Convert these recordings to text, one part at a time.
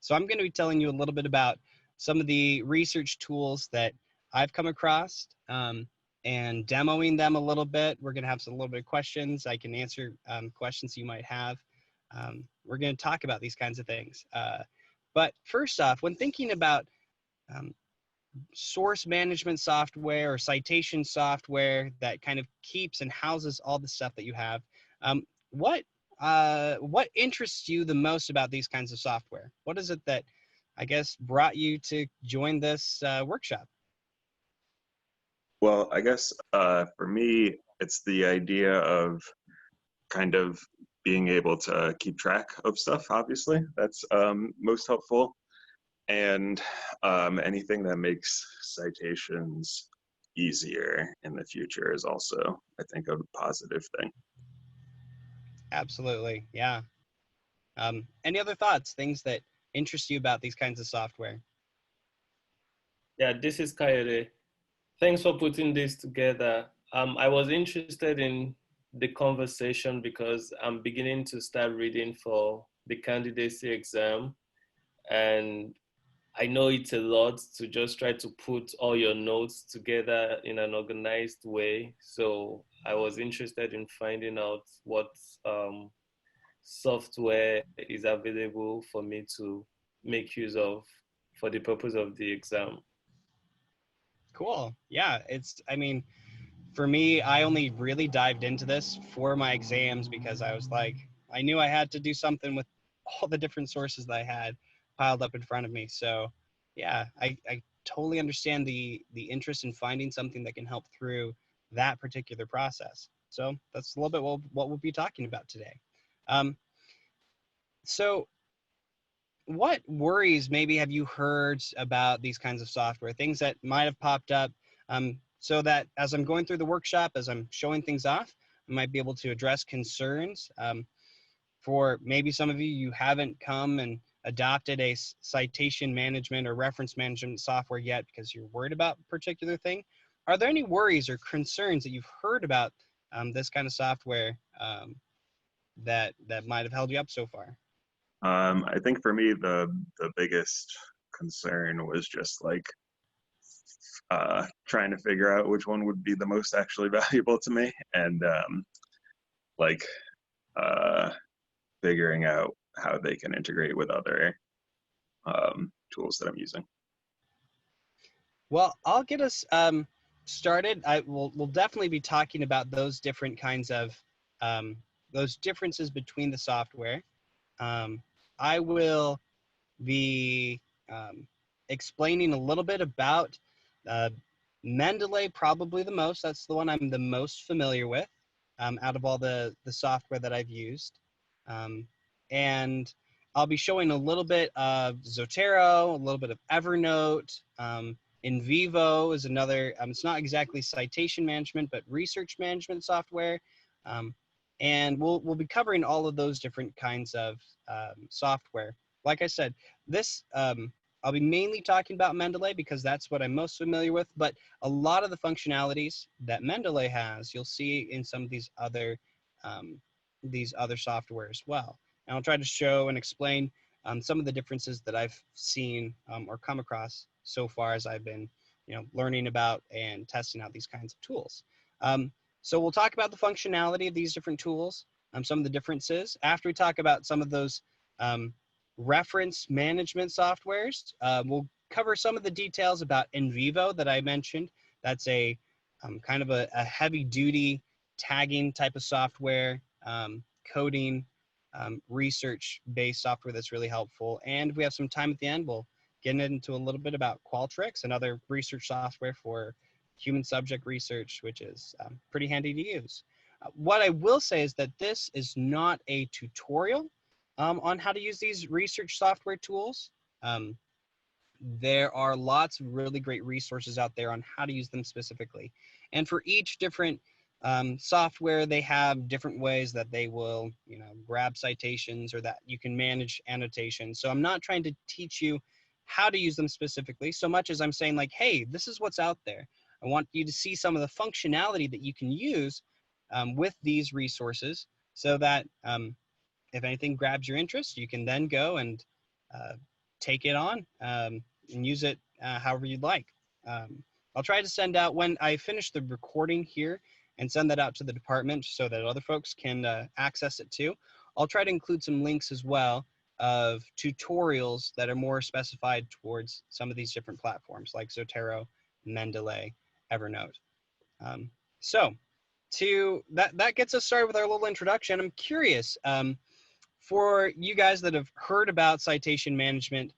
So I'm going to be telling you a little bit about some of the research tools that I've come across, and demoing them a little bit. We're going to have a little bit of questions. I can answer questions you might have. We're going to talk about these kinds of things. But first off, when thinking about um, source management software or citation software that kind of keeps and houses all the stuff that you have, um, what interests you the most about these kinds of software? What is it that I guess brought you to join this workshop? Well, I guess for me, it's the idea of kind of being able to keep track of stuff, obviously. That's most helpful. And anything that makes citations easier in the future is also, I think, a positive thing. Absolutely, yeah. Any other thoughts, things that interest you about these kinds of software? Yeah, this is Kayode. Thanks for putting this together. I was interested in the conversation because I'm beginning to start reading for the candidacy exam, and I know it's a lot to just try to put all your notes together in an organized way. So I was interested in finding out what software is available for me to make use of for the purpose of the exam. Cool. Yeah, I mean, for me, I only really dived into this for my exams because I was like, I knew I had to do something with all the different sources that I had piled up in front of me. So yeah, I totally understand the interest in finding something that can help through that particular process. So that's a little bit what we'll be talking about today. Um, so what worries maybe have you heard about these kinds of software, things that might have popped up, so that as I'm going through the workshop, as I'm showing things off, I might be able to address concerns. For maybe some of you, you haven't come and adopted a citation management or reference management software yet because you're worried about a particular thing. Are there any worries or concerns that you've heard about this kind of software that might have held you up so far? I think for me, the biggest concern was just like trying to figure out which one would be the most actually valuable to me, and like uh, figuring out how they can integrate with other tools that I'm using. Well, I'll get us started. We'll definitely be talking about those different kinds of those differences between the software. I will be explaining a little bit about uh, Mendeley, probably the most. That's the one I'm the most familiar with out of all the software that I've used. And I'll be showing a little bit of Zotero, a little bit of Evernote. In Vivo is another, it's not exactly citation management, but research management software. And we'll be covering all of those different kinds of software. Like I said, this I'll be mainly talking about Mendeley because that's what I'm most familiar with, but a lot of the functionalities that Mendeley has, you'll see in some of these other software as well. And I'll try to show and explain some of the differences that I've seen or come across so far as I've been, learning about and testing out these kinds of tools. So we'll talk about the functionality of these different tools, some of the differences. After we talk about some of those reference management softwares, we'll cover some of the details about NVivo that I mentioned. That's a kind of a heavy duty tagging type of software, coding, research-based software that's really helpful. And if we have some time at the end, we'll get into a little bit about Qualtrics, another research software for human subject research, which is pretty handy to use. What I will say is that this is not a tutorial on how to use these research software tools. There are lots of really great resources out there on how to use them specifically. And for each different software, they have different ways that they will, grab citations or that you can manage annotations. So I'm not trying to teach you how to use them specifically so much as I'm saying like, hey, this is what's out there. I want you to see some of the functionality that you can use with these resources so that if anything grabs your interest, you can then go and take it on and use it however you'd like. I'll try to send out, when I finish the recording here and send that out to the department so that other folks can access it too. I'll try to include some links as well of tutorials that are more specified towards some of these different platforms like Zotero, Mendeley, Evernote. So that gets us started with our little introduction. I'm curious, for you guys that have heard about citation management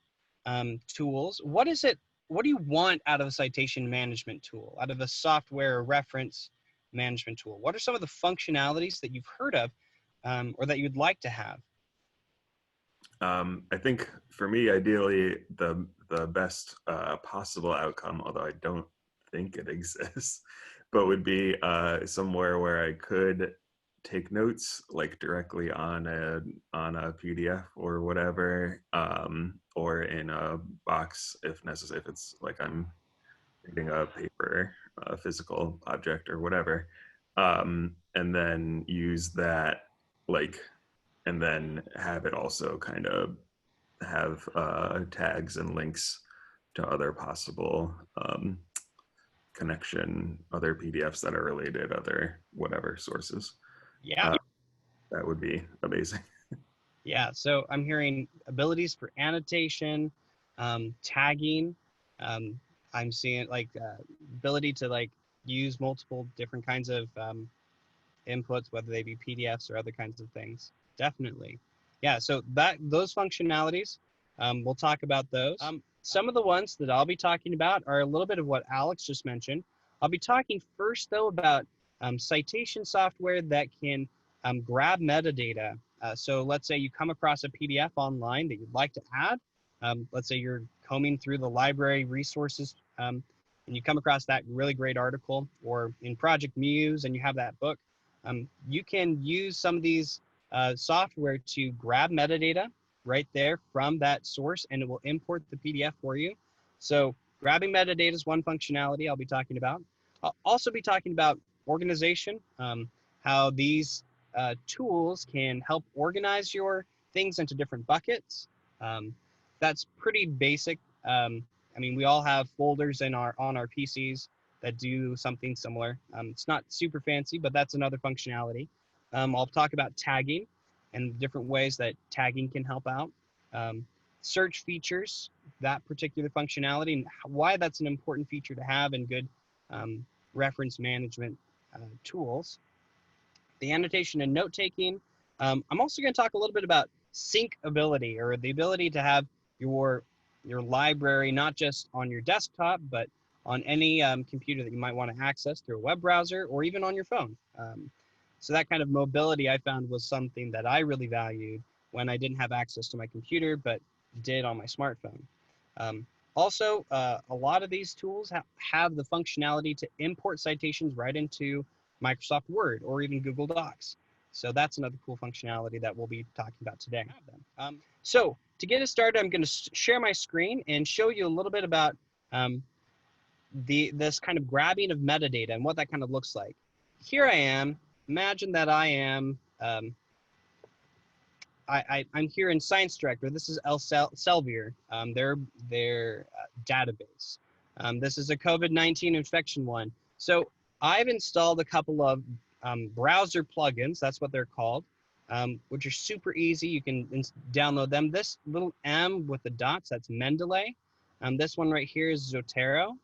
tools, what do you want out of a citation management tool, out of a software or reference management tool? What are some of the functionalities that you've heard of or that you'd like to have? I think for me, ideally, the best possible outcome, although I don't think it exists, but would be somewhere where I could take notes like directly on a PDF or whatever, or in a box if necessary, if it's like I'm reading a paper, a physical object or whatever, and then use that, like, and then have it also kind of have tags and links to other possible connection, other PDFs that are related, other whatever sources. Yeah. That would be amazing. Yeah, so I'm hearing abilities for annotation, tagging. I'm seeing like ability to like use multiple different kinds of inputs, whether they be PDFs or other kinds of things. Definitely. Yeah, so those functionalities, we'll talk about those. Some of the ones that I'll be talking about are a little bit of what Alex just mentioned. I'll be talking first, though, about citation software that can grab metadata. So let's say you come across a PDF online that you'd like to add. Let's say you're combing through the library resources and you come across that really great article, or in Project Muse and you have that book. You can use some of these software to grab metadata right there from that source, and it will import the PDF for you. So grabbing metadata is one functionality I'll be talking about. I'll also be talking about organization, how these tools can help organize your things into different buckets. That's pretty basic. I mean, we all have folders on our PCs that do something similar. It's not super fancy, but that's another functionality. I'll talk about tagging and different ways that tagging can help out. Search features, that particular functionality, and why that's an important feature to have in good reference management tools. The annotation and note-taking. I'm also going to talk a little bit about sync ability, or the ability to have your library not just on your desktop, but on any computer that you might want to access through a web browser or even on your phone. So that kind of mobility I found was something that I really valued when I didn't have access to my computer, but did on my smartphone. Also, a lot of these tools have the functionality to import citations right into Microsoft Word or even Google Docs. So that's another cool functionality that we'll be talking about today. So to get us started, I'm going to share my screen and show you a little bit about this kind of grabbing of metadata and what that kind of looks like. Here I am. Imagine that I am, I'm here in Science Director. This is Elsevier, their database. This is a COVID-19 infection one. So I've installed a couple of browser plugins, that's what they're called, which are super easy. You can download them. This little M with the dots, that's Mendeley. This one right here is Zotero.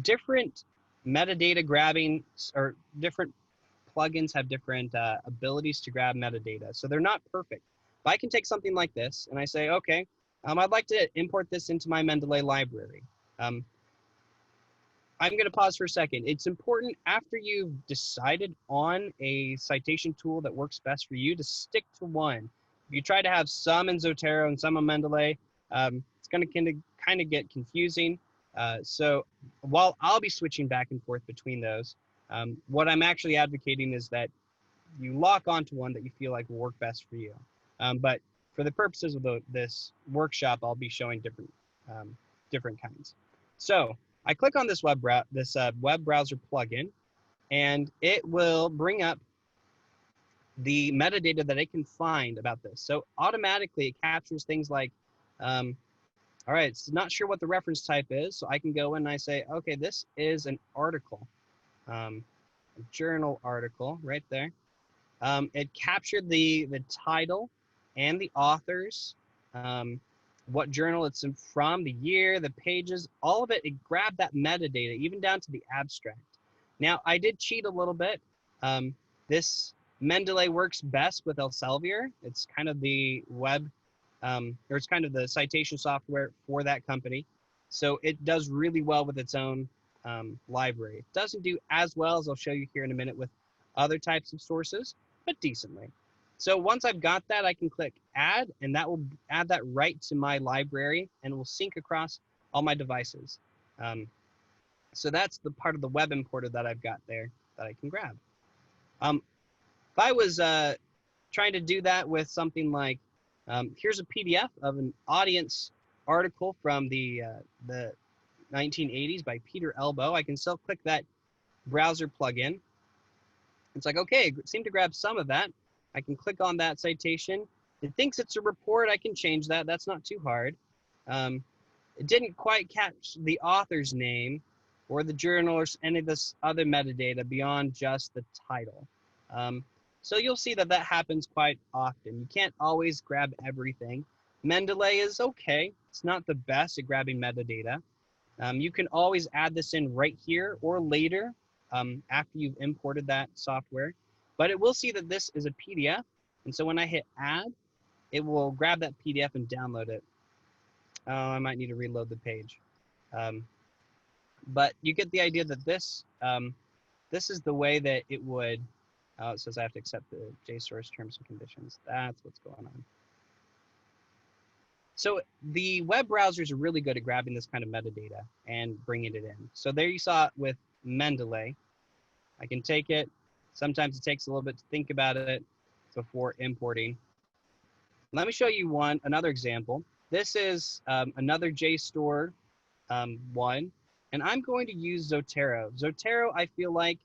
Different metadata grabbing, or different plugins have different abilities to grab metadata. So they're not perfect. But I can take something like this and I say, okay, I'd like to import this into my Mendeley library. I'm going to pause for a second. It's important, after you've decided on a citation tool that works best for you, to stick to one. If you try to have some in Zotero and some in Mendeley, it's going to kind of get confusing. So while I'll be switching back and forth between those, what I'm actually advocating is that you lock onto one that you feel like will work best for you. But for the purposes of this workshop, I'll be showing different kinds. So I click on this web browser plugin, and it will bring up the metadata that it can find about this. So automatically it captures things like All right, so not sure what the reference type is, so I can go in and I say, okay, this is an article, a journal article right there. It captured the title and the authors, what journal it's from, the year, the pages, all of it. It grabbed that metadata, even down to the abstract. Now, I did cheat a little bit. This Mendeley works best with Elsevier. It's kind of the web, or it's kind of the citation software for that company. So it does really well with its own library. It doesn't do as well, as I'll show you here in a minute, with other types of sources, but decently. So once I've got that, I can click add, and that will add that right to my library, and it will sync across all my devices. So that's the part of the web importer that I've got there that I can grab. If I was trying to do that with something like, here's a PDF of an audience article from the 1980s by Peter Elbow, I can still click that browser plugin. It's like, okay, seem to grab some of that. I can click on that citation. It thinks it's a report. I can change that. That's not too hard. It didn't quite catch the author's name or the journal or any of this other metadata beyond just the title. So you'll see that that happens quite often. You can't always grab everything. Mendeley is okay. It's not the best at grabbing metadata. You can always add this in right here or later after you've imported that software. But it will see that this is a PDF. And so when I hit add, it will grab that PDF and download it. Oh, I might need to reload the page. But you get the idea that this is the way that it would, it says I have to accept the JSOURCE terms and conditions. That's what's going on. So the web browsers are really good at grabbing this kind of metadata and bringing it in. So there you saw it with Mendeley. I can take it. Sometimes it takes a little bit to think about it before importing. Let me show you another example. This is another JSTOR one, and I'm going to use Zotero. Zotero, I feel like,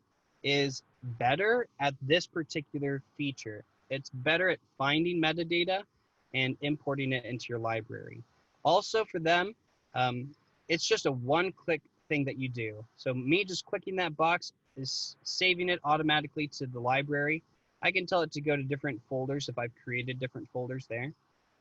is better at this particular feature. It's better at finding metadata and importing it into your library. Also for them, it's just a one-click thing that you do. So me just clicking that box is saving it automatically to the library. I can tell it to go to different folders if I've created different folders there.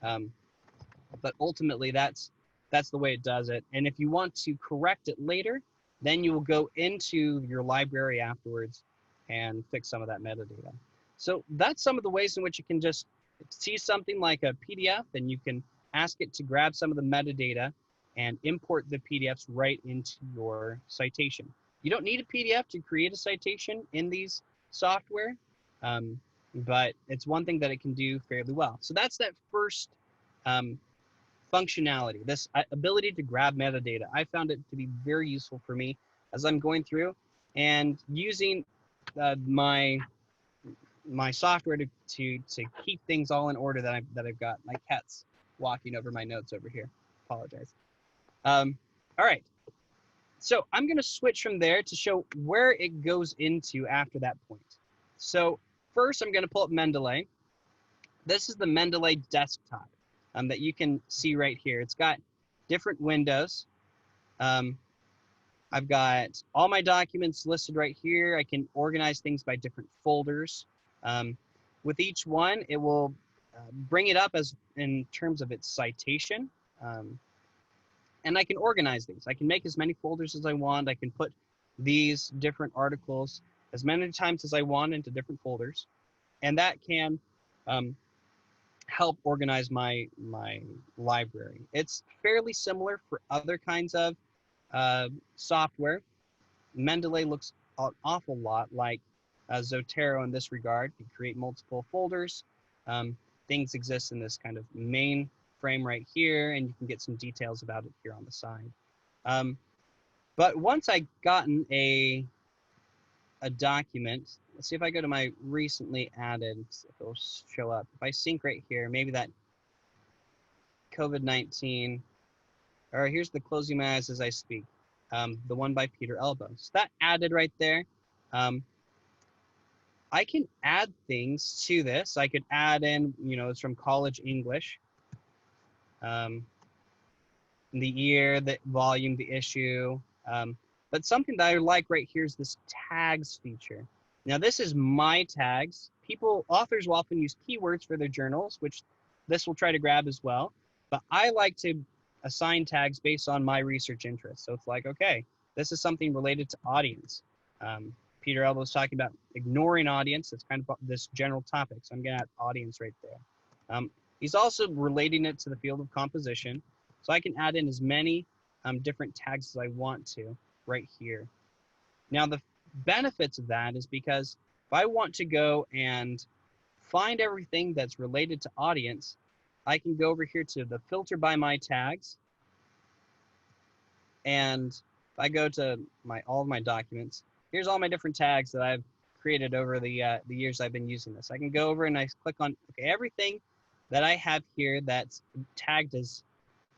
But ultimately, that's the way it does it. And if you want to correct it later, then you will go into your library afterwards and fix some of that metadata. So that's some of the ways in which you can just see something like a PDF, and you can ask it to grab some of the metadata and import the PDFs right into your citation. You don't need a PDF to create a citation in these software, but it's one thing that it can do fairly well. So that's that first functionality, this ability to grab metadata. I found it to be very useful for me as I'm going through and using my software to keep things all in order that I've got. My cat's walking over my notes over here. Apologize. All right. So I'm going to switch from there to show where it goes into after that point. So first, I'm going to pull up Mendeley. This is the Mendeley desktop that you can see right here. It's got different windows. I've got all my documents listed right here. I can organize things by different folders. With each one, it will bring it up as in terms of its citation. And I can organize these. I can make as many folders as I want. I can put these different articles as many times as I want into different folders. And that can help organize my library. It's fairly similar for other kinds of software. Mendeley looks an awful lot like Zotero in this regard. You create multiple folders. Things exist in this kind of main frame right here, and you can get some details about it here on the side. But once I gotten a document, let's see if I go to my recently added, if it'll show up. If I sync right here, maybe that COVID-19, or here's the Closing My Eyes as I Speak, the one by Peter Elbow. So that added right there. I can add things to this. I could add in, it's from College English. the year, the volume, the issue. But something that I like right here is this tags feature. Now this is my tags. Authors will often use keywords for their journals, which this will try to grab as well. But I like to assign tags based on my research interests. So it's like, okay, this is something related to audience. Peter Elbow was talking about ignoring audience. It's kind of this general topic. So I'm going to add audience right there. He's also relating it to the field of composition. So I can add in as many different tags as I want to right here. Now the benefits of that is because if I want to go and find everything that's related to audience, I can go over here to the filter by my tags. And if I go to all of my documents, here's all my different tags that I've created over the years I've been using this. I can go over and I click on everything that I have here that's tagged as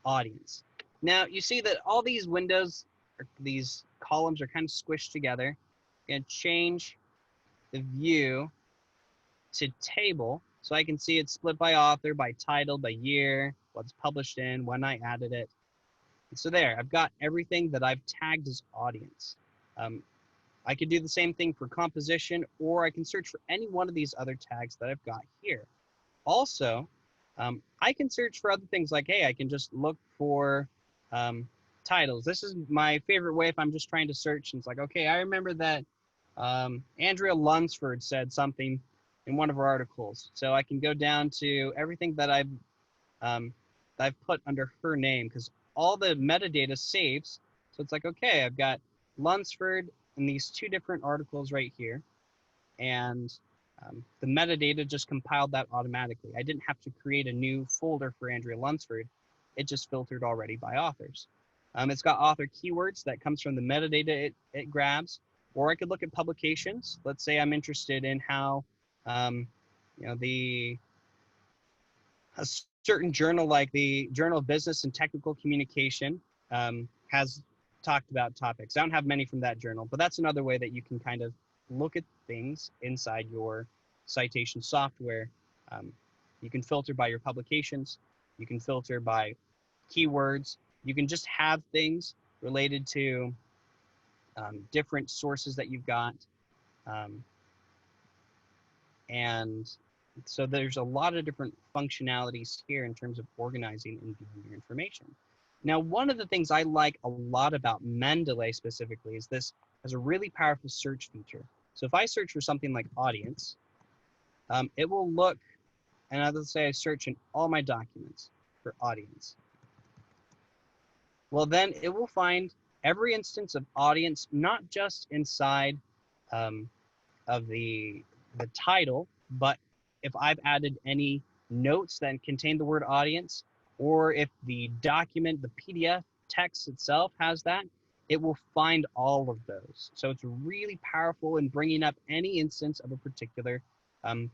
audience. Now you see that all these windows, these columns are kind of squished together. I'm going to change the view to table so I can see it's split by author, by title, by year, what's published in, when I added it. And so there, I've got everything that I've tagged as audience. I could do the same thing for composition, or I can search for any one of these other tags that I've got here. Also, I can search for other things like, hey, I can just look for titles. This is my favorite way if I'm just trying to search. And it's like, okay, I remember that Andrea Lunsford said something in one of her articles. So I can go down to everything that I've put under her name, because all the metadata saves. So it's like, okay, I've got Lunsford in these two different articles right here. And the metadata just compiled that automatically. I didn't have to create a new folder for Andrea Lunsford. It just filtered already by authors. It's got author keywords that comes from the metadata it grabs, or I could look at publications. Let's say I'm interested in how, a certain journal like the Journal of Business and Technical Communication has talked about topics. I don't have many from that journal, but that's another way that you can kind of look at things inside your citation software. You can filter by your publications. You can filter by keywords. You can just have things related to different sources that you've got. And so there's a lot of different functionalities here in terms of organizing and viewing your information. Now, one of the things I like a lot about Mendeley specifically is this has a really powerful search feature. So if I search for something like audience, it will look, and let's say I search in all my documents for audience. Well, then it will find every instance of audience, not just inside of the title, but if I've added any notes that contain the word audience, or if the document, the PDF text itself has that, it will find all of those. So it's really powerful in bringing up any instance of a particular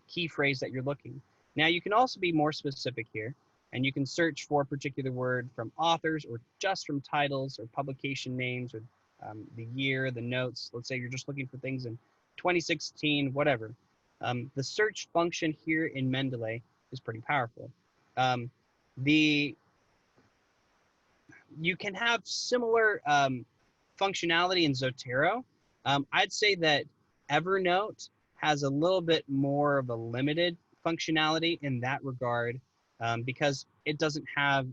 key phrase that you're looking. Now you can also be more specific here, and you can search for a particular word from authors or just from titles or publication names or the year, the notes. Let's say you're just looking for things in 2016, whatever. The search function here in Mendeley is pretty powerful. You can have similar functionality in Zotero. I'd say that Evernote has a little bit more of a limited functionality in that regard because it doesn't have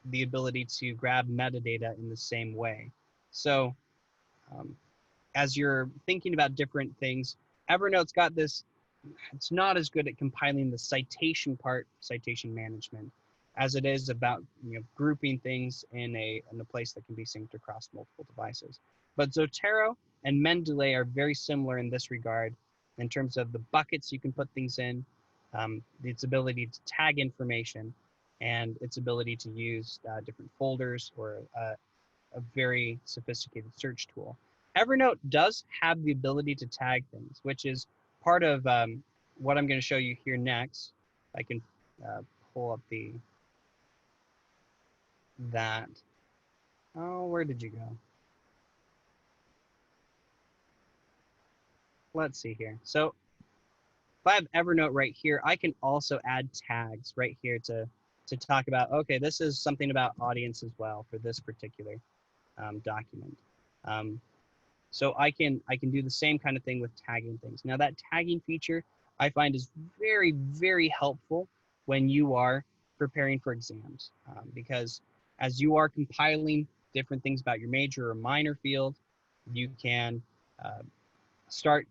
the ability to grab metadata in the same way. So as you're thinking about different things, Evernote's got this, it's not as good at compiling the citation part, citation management, as it is about grouping things in a place that can be synced across multiple devices. But Zotero and Mendeley are very similar in this regard in terms of the buckets you can put things in, its ability to tag information, and its ability to use different folders or a very sophisticated search tool. Evernote does have the ability to tag things, which is part of what I'm going to show you here next. I can pull up that. Oh, where did you go? Let's see here. So if I have Evernote right here, I can also add tags right here to to talk about, okay, this is something about audience as well for this particular document. So I can do the same kind of thing with tagging things. Now that tagging feature I find is very, very helpful when you are preparing for exams, because as you are compiling different things about your major or minor field, you can start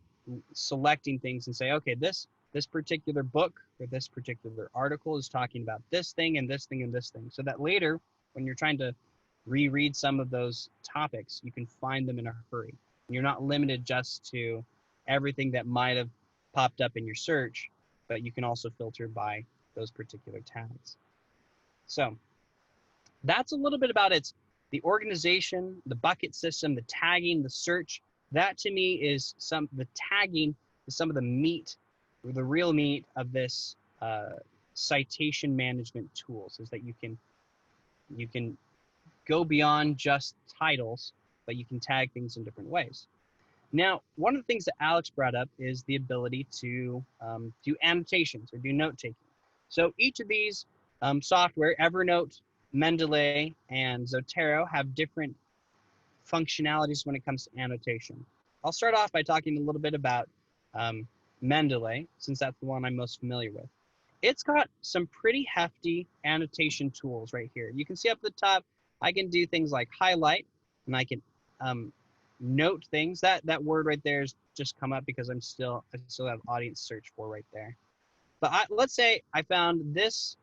selecting things and say, okay, this particular book or this particular article is talking about this thing and this thing and this thing, so that later when you're trying to reread some of those topics, you can find them in a hurry. You're not limited just to everything that might have popped up in your search, but you can also filter by those particular tags. So that's a little bit about the organization, the bucket system, the tagging, the search. That to me is the tagging is some of the meat, or the real meat of this citation management tools, is that you can go beyond just titles, but you can tag things in different ways. Now, one of the things that Alex brought up is the ability to do annotations or do note taking. So each of these software, Evernote, Mendeley, and Zotero, have different functionalities when it comes to annotation. I'll start off by talking a little bit about Mendeley, since that's the one I'm most familiar with. It's got some pretty hefty annotation tools right here. You can see up at the top, I can do things like highlight, and I can note things. That word right there has just come up because I still have audience search for right there. But let's say I found this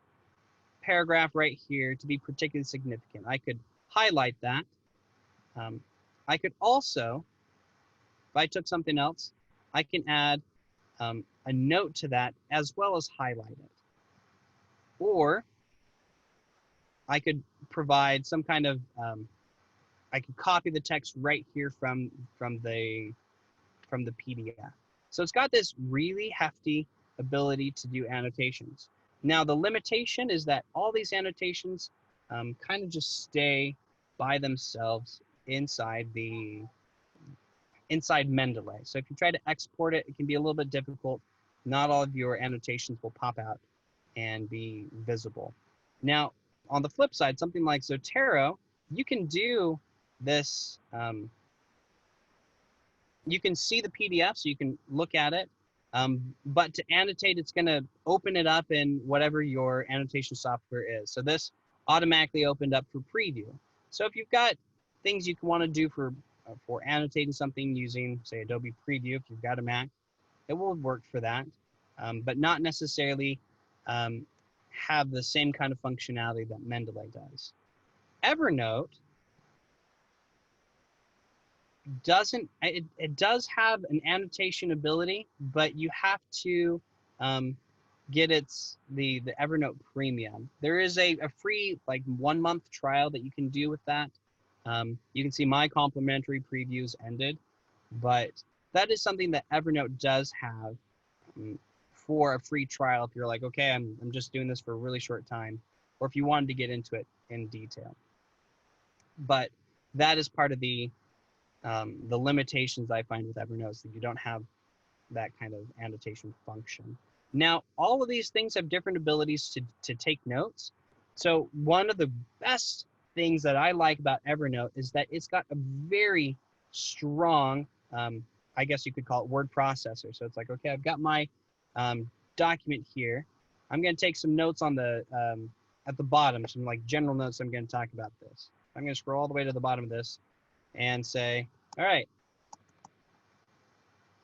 paragraph right here to be particularly significant. I could highlight that. I could also, if I took something else, I can add a note to that as well as highlight it. Or I could provide some kind of, I could copy the text right here from the PDF. So it's got this really hefty ability to do annotations. Now the limitation is that all these annotations kind of just stay by themselves inside Mendeley. So if you try to export it, it can be a little bit difficult. Not all of your annotations will pop out and be visible. Now, on the flip side, something like Zotero, you can do this, you can see the PDF, so you can look at it, but to annotate, it's gonna open it up in whatever your annotation software is. So this automatically opened up for preview. So if you've got things you wanna do for annotating something using, say, Adobe Preview, if you've got a Mac, it will work for that, but not necessarily have the same kind of functionality that Mendeley does. Evernote doesn't, it does have an annotation ability, but you have to get the Evernote Premium. There is a free like 1 month trial that you can do with that. You can see my complimentary previews ended, but that is something that Evernote does have for a free trial if you're like, okay, I'm just doing this for a really short time, or if you wanted to get into it in detail. But that is part of the limitations I find with Evernote, is that you don't have that kind of annotation function. Now, all of these things have different abilities to take notes. So one of the best things that I like about Evernote is that it's got a very strong, I guess you could call it word processor. So it's like, okay, I've got my document here. I'm going to take some notes on the at the bottom, some like general notes. I'm going to talk about this. I'm going to scroll all the way to the bottom of this and say, all right,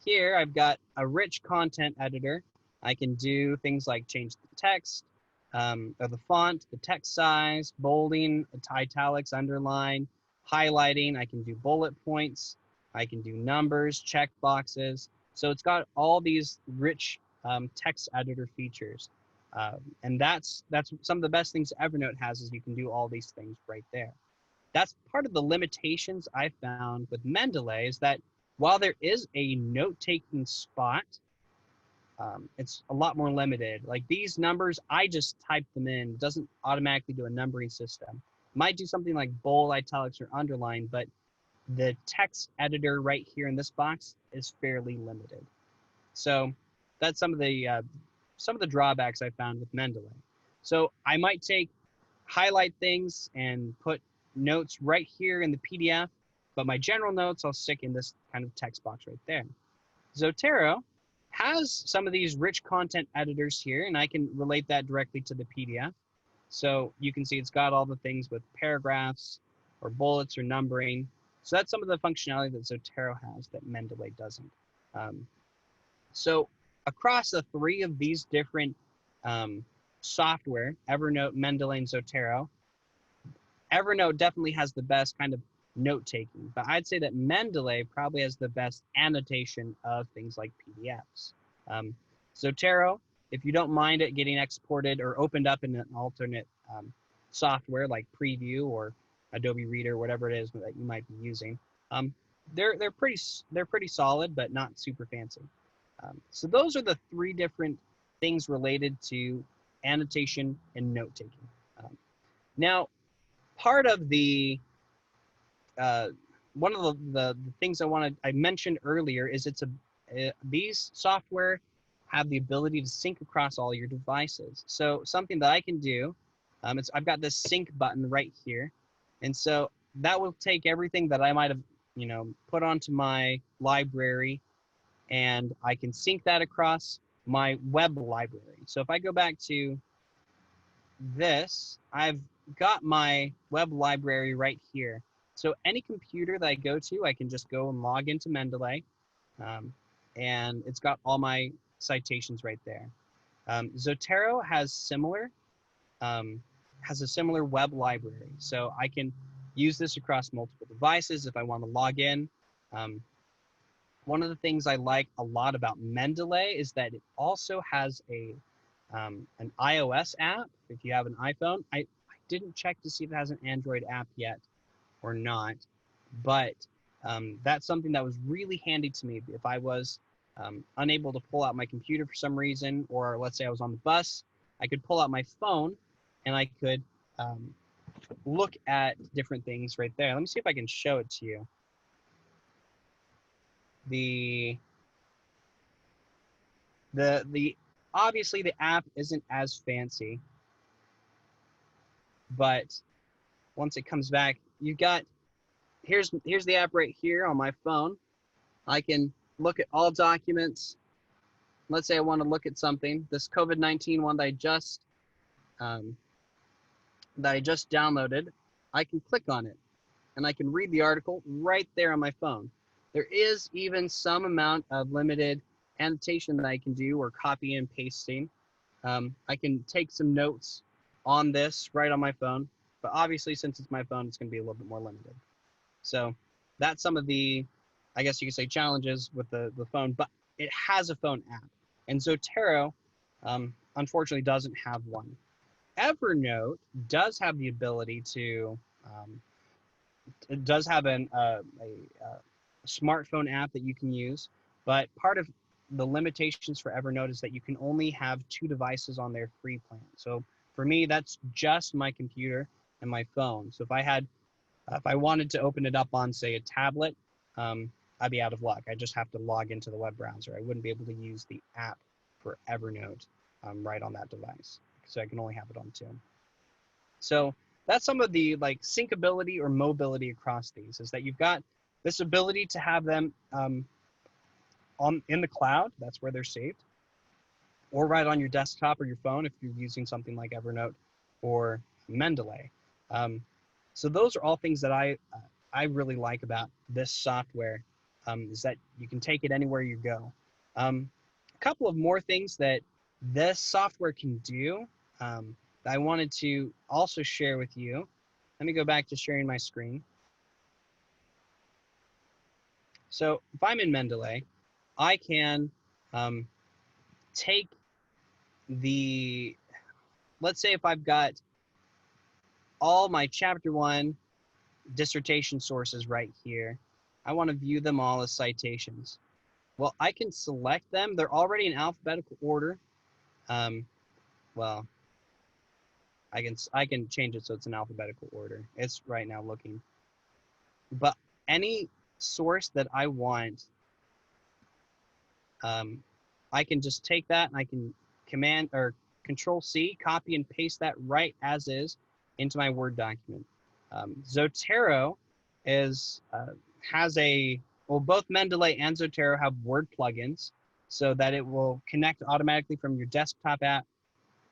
here I've got a rich content editor. I can do things like change the text, or the font, the text size, bolding, italics, underline, highlighting. I can do bullet points. I can do numbers, check boxes. So it's got all these rich text editor features. And that's some of the best things Evernote has, is you can do all these things right there. That's part of the limitations I found with Mendeley, is that while there is a note-taking spot, it's a lot more limited. Like these numbers, I just type them in. It doesn't automatically do a numbering system. It might do something like bold, italics, or underline, but the text editor right here in this box is fairly limited. So that's some of the drawbacks I found with Mendeley. So I might highlight things and put notes right here in the PDF, but my general notes I'll stick in this kind of text box right there. Zotero has some of these rich content editors here, and I can relate that directly to the PDF. So you can see it's got all the things with paragraphs or bullets or numbering. So that's some of the functionality that Zotero has that Mendeley doesn't. So across the three of these different software, Evernote, Mendeley, and Zotero, Evernote definitely has the best kind of note-taking, but I'd say that Mendeley probably has the best annotation of things like PDFs. Zotero, if you don't mind it getting exported or opened up in an alternate software like Preview or Adobe Reader, whatever it is that you might be using, they're pretty solid, but not super fancy. So those are the three different things related to annotation and note-taking. Now, part of the one of the things I mentioned earlier is these software have the ability to sync across all your devices. So something that I can do, I've got this sync button right here, and so that will take everything that I might have put onto my library, and I can sync that across my web library. So if I go back to this, I've got my web library right here. So any computer that I go to, I can just go and log into Mendeley, and it's got all my citations right there. Zotero has a similar web library, so I can use this across multiple devices if I want to log in. One of the things I like a lot about Mendeley is that it also has an iOS app. If you have an iPhone, I didn't check to see if it has an Android app yet or not, but that's something that was really handy to me. If I was unable to pull out my computer for some reason, or let's say I was on the bus, I could pull out my phone and I could look at different things right there. Let me see if I can show it to you. Obviously the app isn't as fancy, but once it comes back, here's the app right here on my phone. I can look at all documents. Let's say I want to look at something, this COVID-19 one that I just downloaded. I can click on it and I can read the article right there on my phone. There is even some amount of limited annotation that I can do, or copy and pasting. I can take some notes on this right on my phone, but obviously since it's my phone, it's going to be a little bit more limited. So that's some of the, I guess you could say, challenges with the phone, but it has a phone app. And Zotero, unfortunately, doesn't have one. Evernote does have the ability to, it does have a smartphone app that you can use, but part of the limitations for Evernote is that you can only have 2 devices on their free plan. So for me, that's just my computer and my phone. So if I wanted to open it up on, say, a tablet, I'd be out of luck. I just have to log into the web browser. I wouldn't be able to use the app for Evernote right on that device. So I can only have it on 2. So that's some of the syncability or mobility across these, is that you've got this ability to have them in the cloud. That's where they're saved, or right on your desktop or your phone if you're using something like Evernote or Mendeley. So those are all things that I really like about this software, is that you can take it anywhere you go. A couple of more things that this software can do that I wanted to also share with you. Let me go back to sharing my screen. So if I'm in Mendeley, I can take let's say if I've got all my chapter 1 dissertation sources right here, I want to view them all as citations. Well, I can select them. They're already in alphabetical order. Well, I can change it so it's in alphabetical order. It's right now looking. But any source that I want, I can just take that and I can Control C, copy and paste that right as is into my Word document. Zotero has well, both Mendeley and Zotero have Word plugins so that it will connect automatically from your desktop app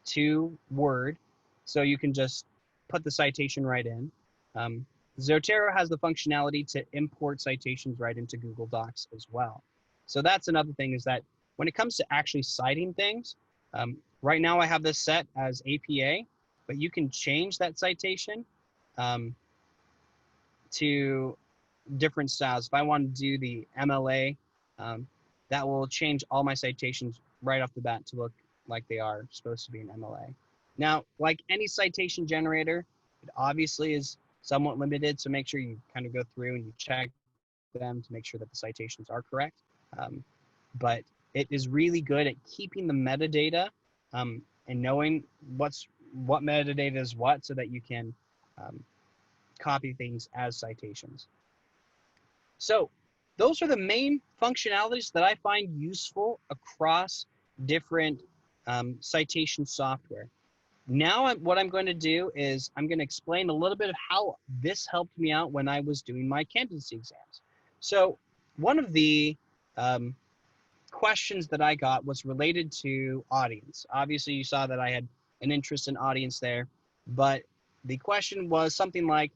to Word. So you can just put the citation right in. Zotero has the functionality to import citations right into Google Docs as well. So that's another thing, is that when it comes to actually citing things, right now I have this set as APA, but you can change that citation to different styles. If I want to do the MLA, that will change all my citations right off the bat to look like they are supposed to be an MLA. Now, like any citation generator, it obviously is somewhat limited, so make sure you kind of go through and you check them to make sure that the citations are correct. But it is really good at keeping the metadata and knowing what metadata is what, so that you can copy things as citations. So those are the main functionalities that I find useful across different citation software. Now what I'm going to do is I'm going to explain a little bit of how this helped me out when I was doing my candidacy exams. So one of the questions that I got was related to audience. Obviously, you saw that I had an interest in audience there, but the question was something like,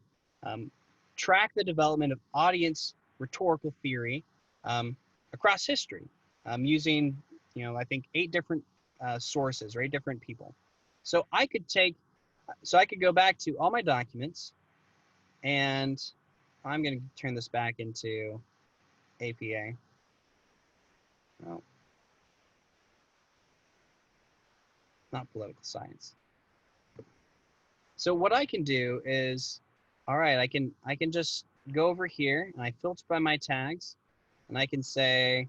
track the development of audience rhetorical theory across history using, I think 8 different sources or 8 different people. So I could go back to all my documents, and I'm going to turn this back into APA. No, not political science. So what I can do is, all right, I can just go over here and I filter by my tags, and I can say,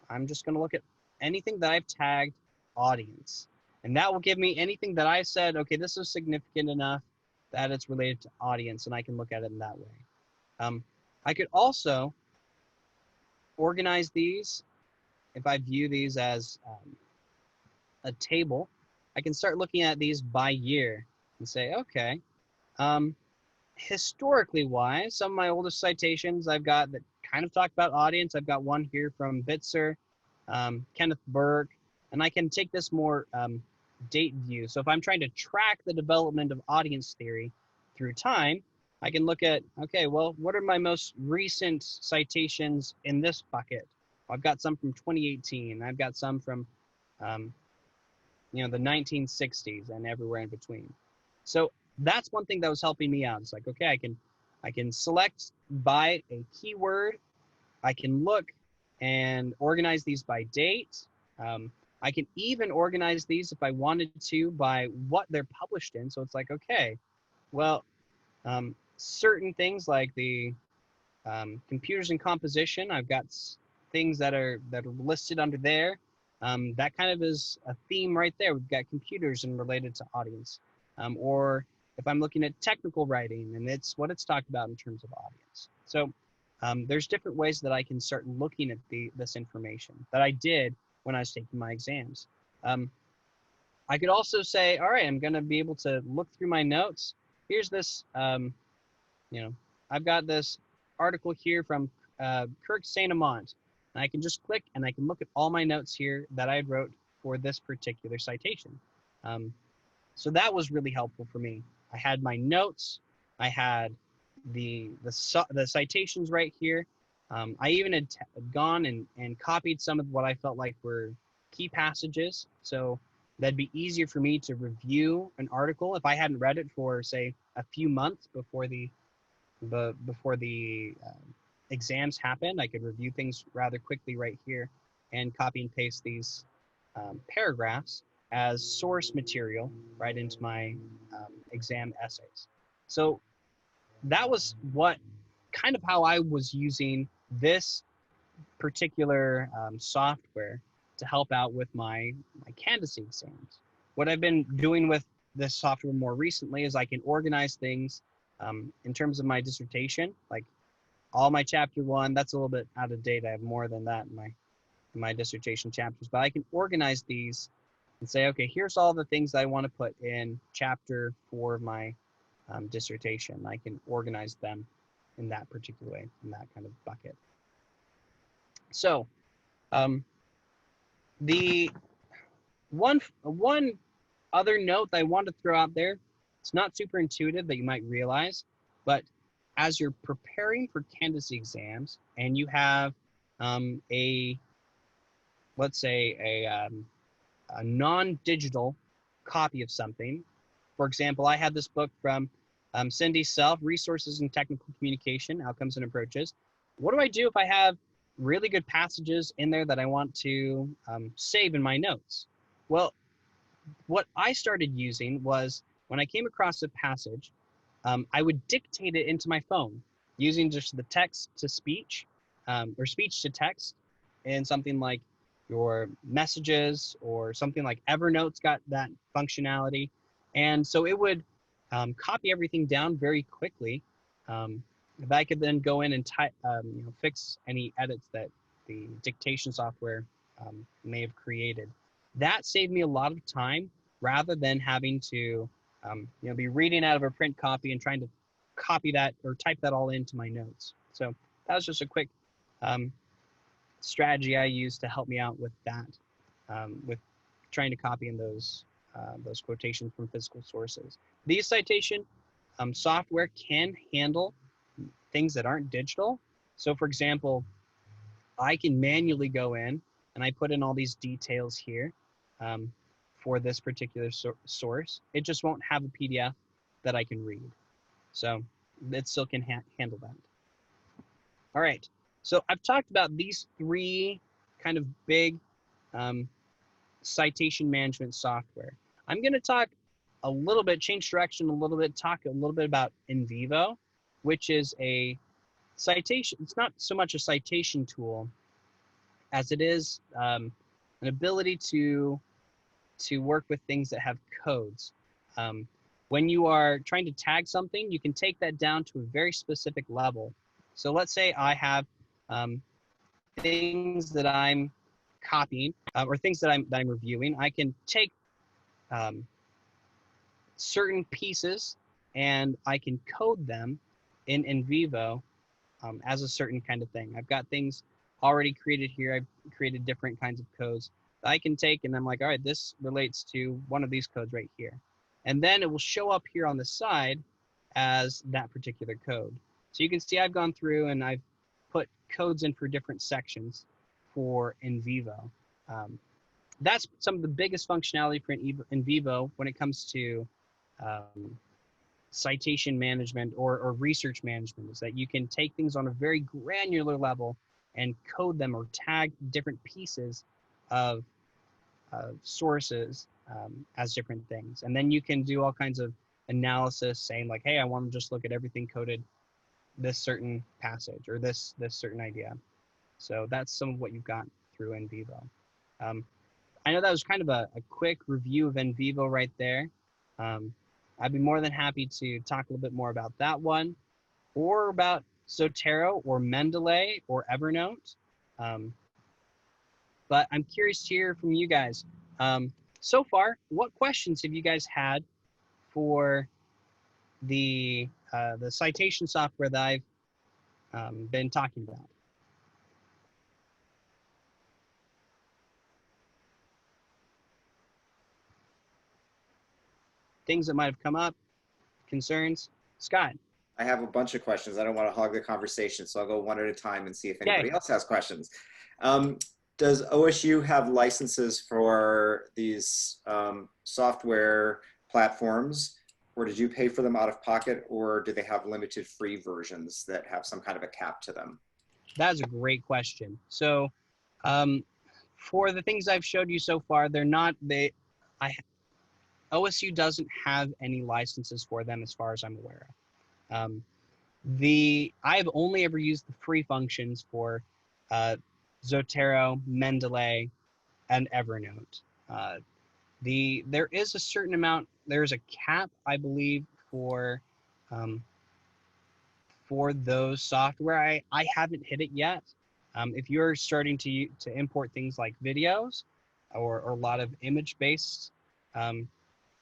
I'm just going to look at anything that I've tagged audience. And that will give me anything that I said, okay, this is significant enough that it's related to audience, and I can look at it in that way. I could also organize these. If I view these as a table, I can start looking at these by year and say, okay, historically wise, some of my oldest citations I've got that kind of talk about audience. I've got one here from Bitzer, Kenneth Burke, and I can take this more date view. So if I'm trying to track the development of audience theory through time, I can look at, okay, well, what are my most recent citations in this bucket? I've got some from 2018. I've got some from, the 1960s and everywhere in between. So that's one thing that was helping me out. It's like, okay, I can select by a keyword. I can look and organize these by date. I can even organize these if I wanted to by what they're published in. So it's like, okay, well, certain things like the computers and composition, I've got things that are listed under there. That kind of is a theme right there. We've got computers and related to audience. Or if I'm looking at technical writing, and it's what it's talked about in terms of audience. So there's different ways that I can start looking at this information that I did when I was taking my exams. I could also say, all right, I'm going to be able to look through my notes. Here's this, I've got this article here from Kirk St. Amant. And I can just click and I can look at all my notes here that I wrote for this particular citation. So that was really helpful for me. I had my notes. I had the citations right here. I even had gone and copied some of what I felt like were key passages. So that'd be easier for me to review an article if I hadn't read it for, say, a few months before the exams happened. I could review things rather quickly right here and copy and paste these paragraphs as source material right into my exam essays. So that was kind of how I was using this particular software to help out with my candidacy exams. What I've been doing with this software more recently is I can organize things in terms of my dissertation, like all my chapter 1. That's a little bit out of date. I have more than that in my dissertation chapters, but I can organize these and say, okay, here's all the things I want to put in chapter 4 of my dissertation. I can organize them in that particular way, in that kind of bucket. So the one other note that I want to throw out there, it's not super intuitive that you might realize, but as you're preparing for candidacy exams and you have let's say a non-digital copy of something. For example, I had this book from Cindy Self, Resources in Technical Communication, Outcomes and Approaches. What do I do if I have really good passages in there that I want to save in my notes? Well, what I started using was when I came across a passage, I would dictate it into my phone using just the text to speech or speech to text in something like your messages or something like Evernote's got that functionality. And so it would copy everything down very quickly. If I could then go in and type, fix any edits that the dictation software may have created. That saved me a lot of time rather than having to be reading out of a print copy and trying to copy that or type that all into my notes. So that was just a quick strategy I used to help me out with that, with trying to copy in those quotations from physical sources. These citation software can handle things that aren't digital. So for example, I can manually go in and I put in all these details here for this particular source. It just won't have a PDF that I can read. So it still can handle that. All right, so I've talked about these 3 kind of big citation management software. I'm going to talk a little bit, change direction a little bit, talk a little bit about NVivo, which is a citation. It's not so much a citation tool as it is an ability to work with things that have codes. When you are trying to tag something, you can take that down to a very specific level. So let's say I have things that I'm copying or things that I'm reviewing. I can take certain pieces and I can code them in NVivo as a certain kind of thing. I've got things already created here. I've created different kinds of codes that I can take, and I'm like, all right, this relates to one of these codes right here. And then it will show up here on the side as that particular code. So you can see I've gone through and I've put codes in for different sections for NVivo. That's some of the biggest functionality for NVivo when it comes to citation management or research management, is that you can take things on a very granular level and code them or tag different pieces of sources as different things. And then you can do all kinds of analysis saying like, hey, I want to just look at everything coded this certain passage or this certain idea. So that's some of what you've got through NVivo. I know that was kind of a quick review of NVivo right there. I'd be more than happy to talk a little bit more about that one or about Zotero or Mendeley or Evernote. But I'm curious to hear from you guys. So far, what questions have you guys had for the citation software that I've been talking about? Things that might have come up, concerns? Scott. I have a bunch of questions. I don't want to hog the conversation, so I'll go one at a time and see if anybody else has questions. Does OSU have licenses for these software platforms, or did you pay for them out of pocket, or do they have limited free versions that have some kind of a cap to them? That's a great question. So for the things I've showed you so far, OSU doesn't have any licenses for them as far as I'm aware of. I've only ever used the free functions for Zotero, Mendeley, and Evernote. There is a certain amount, there's a cap, I believe, for those software. I haven't hit it yet. If you're starting to import things like videos or a lot of image-based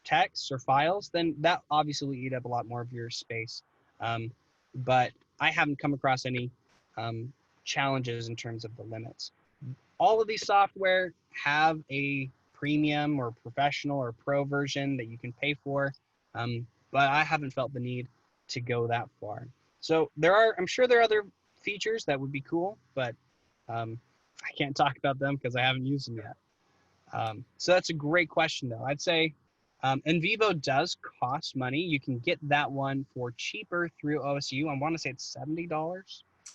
texts or files, then that obviously will eat up a lot more of your space. But I haven't come across any challenges in terms of the limits. All of these software have a premium or professional or pro version that you can pay for, but I haven't felt the need to go that far. So I'm sure there are other features that would be cool, but I can't talk about them because I haven't used them yet. So that's a great question, though. I'd say NVivo does cost money. You can get that one for cheaper through OSU. I want to say it's $70.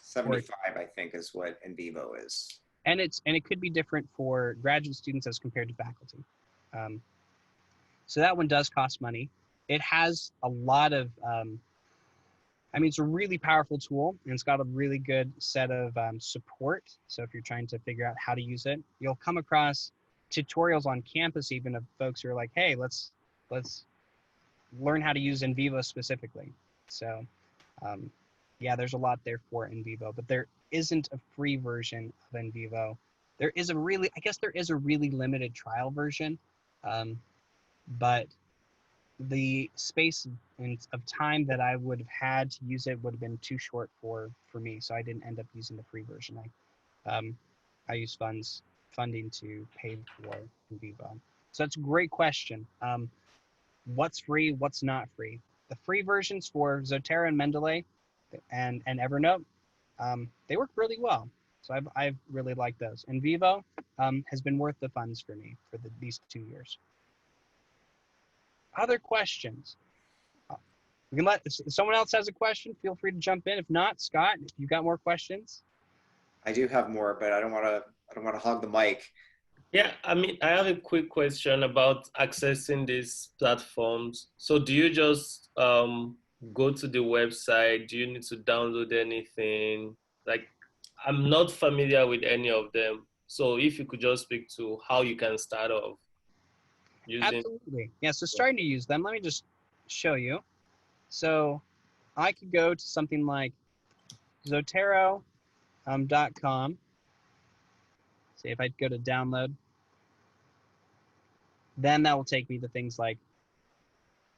75, I think, is what NVivo is. And it could be different for graduate students as compared to faculty. So that one does cost money. It has a lot of, it's a really powerful tool, and it's got a really good set of support. So if you're trying to figure out how to use it, you'll come across tutorials on campus even of folks who are like, hey, let's learn how to use NVivo specifically. So yeah, there's a lot there for NVivo, but there isn't a free version of NVivo. There is a really limited trial version, but the space of time that I would have had to use it would have been too short for me, so I didn't end up using the free version. I used funding to pay for NVivo. So that's a great question. What's free? What's not free? The free versions for Zotero and Mendeley and Evernote, they work really well. So I've really liked those. NVivo has been worth the funds for me for these 2 years. Other questions? We can if someone else has a question, feel free to jump in. If not, Scott, if you've got more questions. I do have more, but I don't want to hog the mic. Yeah, I have a quick question about accessing these platforms. So do you just go to the website? Do you need to download anything? Like, I'm not familiar with any of them. So if you could just speak to how you can start off using. Absolutely. Yeah, so starting to use them, let me just show you. So I could go to something like Zotero.com. See if I go to download, then that will take me to things like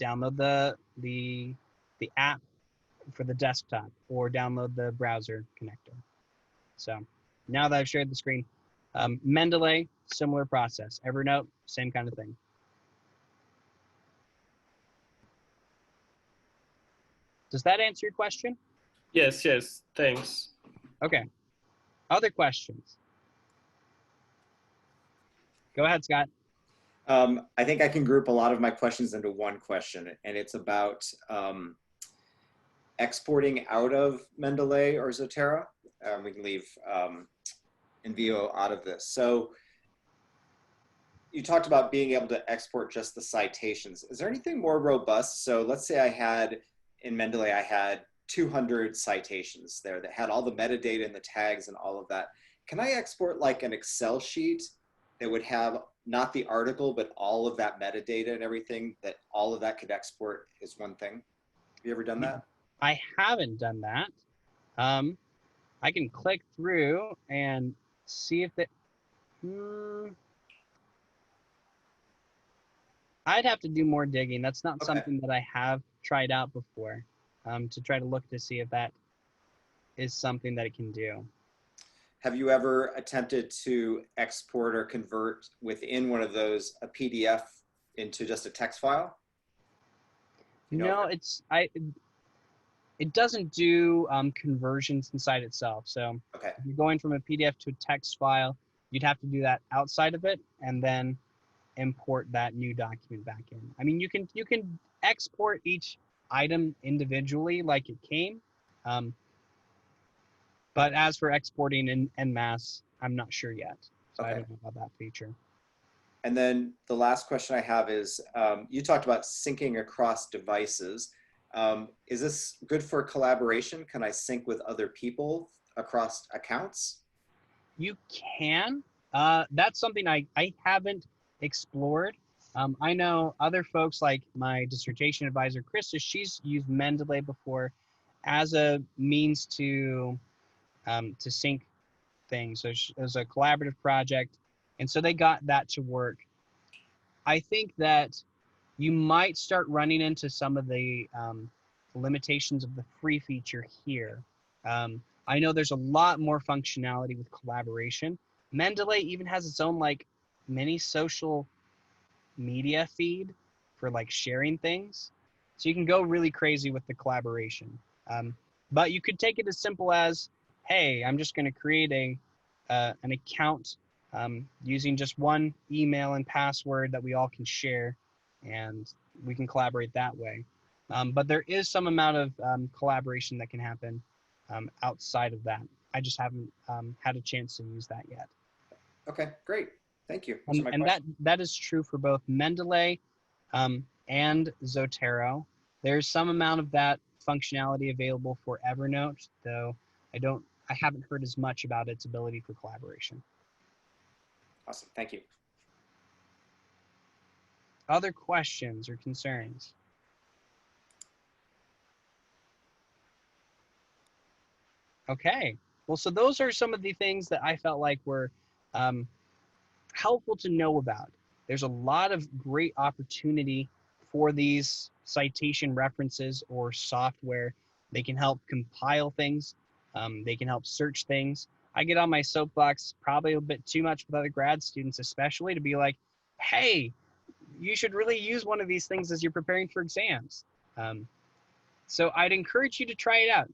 download the app for the desktop or download the browser connector. So now that I've shared the screen, Mendeley, similar process. Evernote, same kind of thing. Does that answer your question? Yes, thanks. Okay. Other questions? Go ahead, Scott. I think I can group a lot of my questions into one question, and it's about exporting out of Mendeley or Zotero. We can leave NVivo out of this. So you talked about being able to export just the citations. Is there anything more robust? So let's say in Mendeley, I had 200 citations there that had all the metadata and the tags and all of that. Can I export like an Excel sheet that would have not the article, but all of that metadata and everything, that all of that could export as one thing? Have you ever done that? I haven't done that. I can click through and see if that, I'd have to do more digging. That's not something that I have tried out before, to try to look to see if that is something that it can do. Have you ever attempted to export or convert within one of those a PDF into just a text file? No, it doesn't do conversions inside itself. So if you're going from a PDF to a text file, you'd have to do that outside of it and then import that new document back in. I mean, you can export each item individually like it came. But as for exporting en masse, I'm not sure yet. So I don't know about that feature. And then the last question I have is, you talked about syncing across devices. Is this good for collaboration? Can I sync with other people across accounts? You can. That's something I haven't explored. I know other folks like my dissertation advisor, Krista, she's used Mendeley before as a means to sync things. So it was a collaborative project, And so they got that to work. I think that you might start running into some of the limitations of the free feature here. I know there's a lot more functionality with collaboration. Mendeley even has its own like mini social media feed for like sharing things. So you can go really crazy with the collaboration. But you could take it as simple as, hey, I'm just going to create an account using just one email and password that we all can share, and we can collaborate that way. But there is some amount of collaboration that can happen outside of that. I just haven't had a chance to use that yet. Okay, great. Thank you. And that is true for both Mendeley and Zotero. There's some amount of that functionality available for Evernote, though I haven't heard as much about its ability for collaboration. Awesome, thank you. Other questions or concerns? Okay, well, so those are some of the things that I felt like were helpful to know about. There's a lot of great opportunity for these citation references or software. They can help compile things. They can help search things. I get on my soapbox probably a bit too much with other grad students, especially to be like, hey, you should really use one of these things as you're preparing for exams. So I'd encourage you to try it out.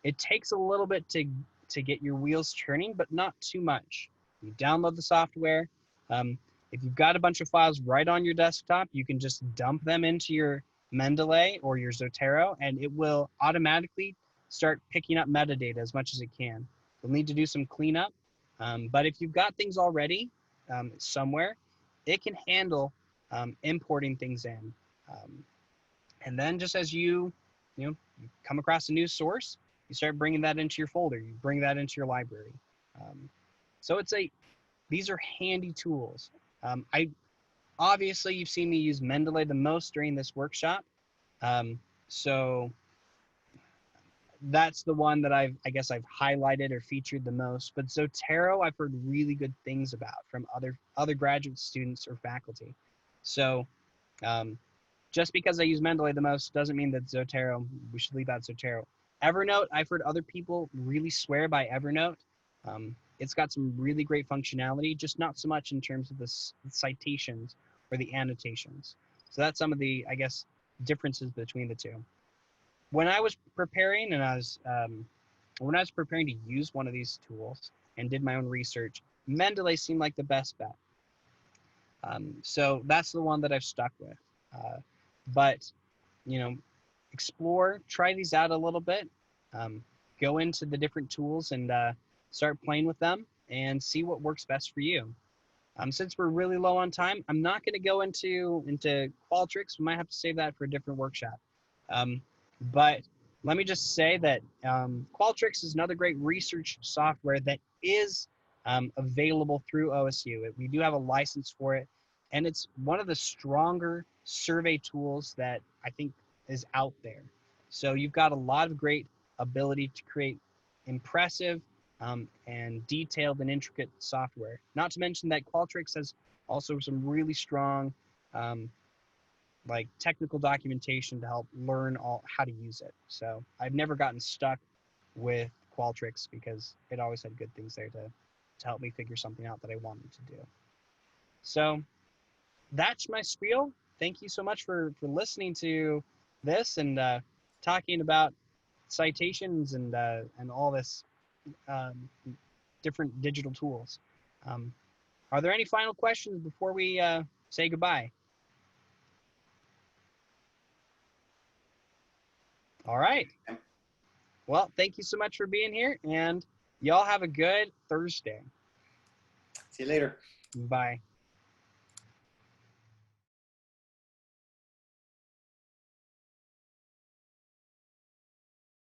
It takes a little bit to get your wheels turning, but not too much. You download the software. If you've got a bunch of files right on your desktop, you can just dump them into your Mendeley or your Zotero, and it will automatically start picking up metadata as much as it can. You'll need to do some cleanup, but if you've got things already somewhere, it can handle importing things in. And then just as you come across a new source, you start bringing that into your folder. You bring that into your library. So these are handy tools. Obviously you've seen me use Mendeley the most during this workshop. So that's the one that I guess I've highlighted or featured the most. But Zotero, I've heard really good things about from other graduate students or faculty. So just because I use Mendeley the most doesn't mean that we should leave out Zotero. Evernote, I've heard other people really swear by Evernote. It's got some really great functionality, just not so much in terms of the citations or the annotations. So that's some of the, I guess, differences between the two. When I was preparing when I was preparing to use one of these tools and did my own research, Mendeley seemed like the best bet. So that's the one that I've stuck with. But, explore, try these out a little bit, go into the different tools and start playing with them and see what works best for you. Since we're really low on time, I'm not going to go into Qualtrics. We might have to save that for a different workshop. But let me just say that Qualtrics is another great research software that is available through OSU. We do have a license for it, and it's one of the stronger survey tools that I think is out there. So you've got a lot of great ability to create impressive and detailed and intricate software. Not to mention that Qualtrics has also some really strong like technical documentation to help learn how to use it. So I've never gotten stuck with Qualtrics because it always had good things there to help me figure something out that I wanted to do. So that's my spiel. Thank you so much for listening to this and talking about citations and all this different digital tools. Are there any final questions before we say goodbye? All right. Well, thank you so much for being here, and y'all have a good Thursday. See you later. Bye.